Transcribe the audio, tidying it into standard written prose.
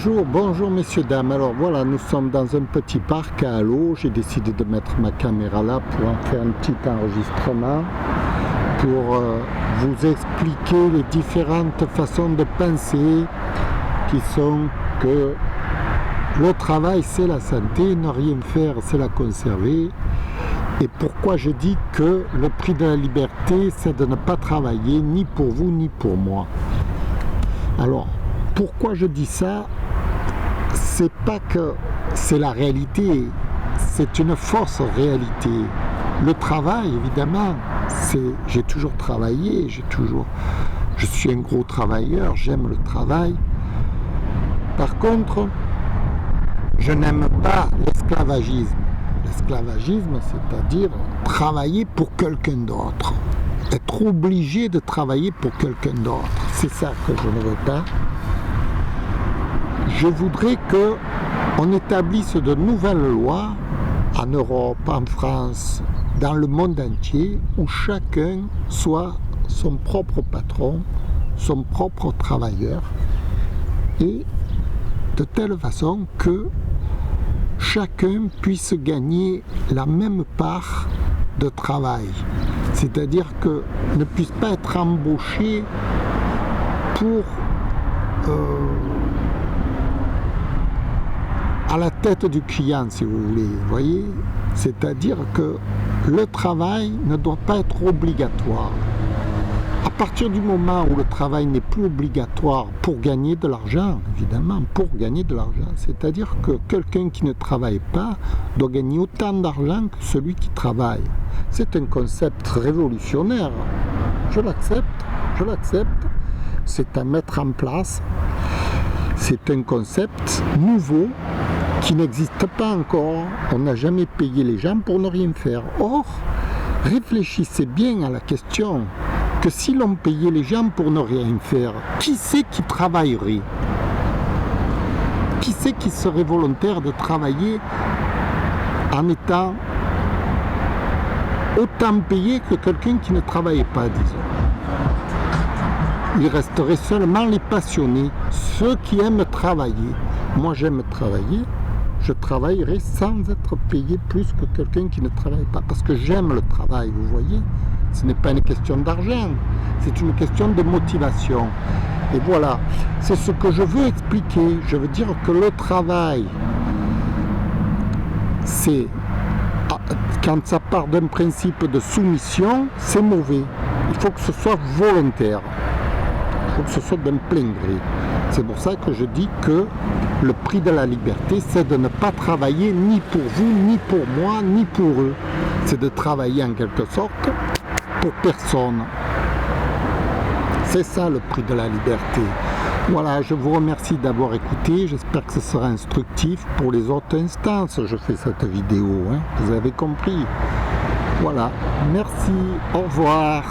Bonjour messieurs, dames. Alors voilà, nous sommes dans un petit parc à Allo. J'ai décidé de mettre ma caméra là pour en faire un petit enregistrement pour vous expliquer les différentes façons de penser qui sont que le travail c'est la santé, ne rien faire c'est la conserver. Et pourquoi je dis que le prix de la liberté c'est de ne pas travailler ni pour vous ni pour moi. Alors pourquoi je dis ça? C'est pas que c'est la réalité, c'est une fausse réalité. Le travail, évidemment, j'ai toujours travaillé, je suis un gros travailleur, j'aime le travail. Par contre, je n'aime pas l'esclavagisme. L'esclavagisme, c'est-à-dire travailler pour quelqu'un d'autre. Être obligé de travailler pour quelqu'un d'autre. C'est ça que je ne veux pas. Je voudrais qu'on établisse de nouvelles lois en Europe, en France, dans le monde entier, où chacun soit son propre patron, son propre travailleur, et de telle façon que chacun puisse gagner la même part de travail. C'est-à-dire que ne puisse pas être embauché pour à la tête du client, si vous voulez, voyez. C'est-à-dire que le travail ne doit pas être obligatoire. À partir du moment où le travail n'est plus obligatoire pour gagner de l'argent, évidemment, pour gagner de l'argent, c'est-à-dire que quelqu'un qui ne travaille pas doit gagner autant d'argent que celui qui travaille. C'est un concept révolutionnaire. Je l'accepte. C'est à mettre en place. C'est un concept nouveau qui n'existe pas encore. On n'a jamais payé les gens pour ne rien faire. Or, réfléchissez bien à la question que si l'on payait les gens pour ne rien faire, qui c'est qui travaillerait? Qui c'est qui serait volontaire de travailler en étant autant payé que quelqu'un qui ne travaillait pas, disons? Il resterait seulement les passionnés, ceux qui aiment travailler. Moi j'aime travailler, je travaillerai sans être payé plus que quelqu'un qui ne travaille pas, parce que j'aime le travail, vous voyez. Ce n'est pas une question d'argent, c'est une question de motivation. Et voilà, c'est ce que je veux expliquer. Je veux dire que le travail, c'est, quand ça part d'un principe de soumission, c'est mauvais. Il faut que ce soit volontaire. Il faut que ce soit d'un plein gré. C'est pour ça que je dis que le prix de la liberté, c'est de ne pas travailler ni pour vous, ni pour moi, ni pour eux. C'est de travailler en quelque sorte pour personne. C'est ça le prix de la liberté. Voilà, je vous remercie d'avoir écouté. J'espère que ce sera instructif pour les autres instances. Je fais cette vidéo, hein. Vous avez compris. Voilà, merci, au revoir.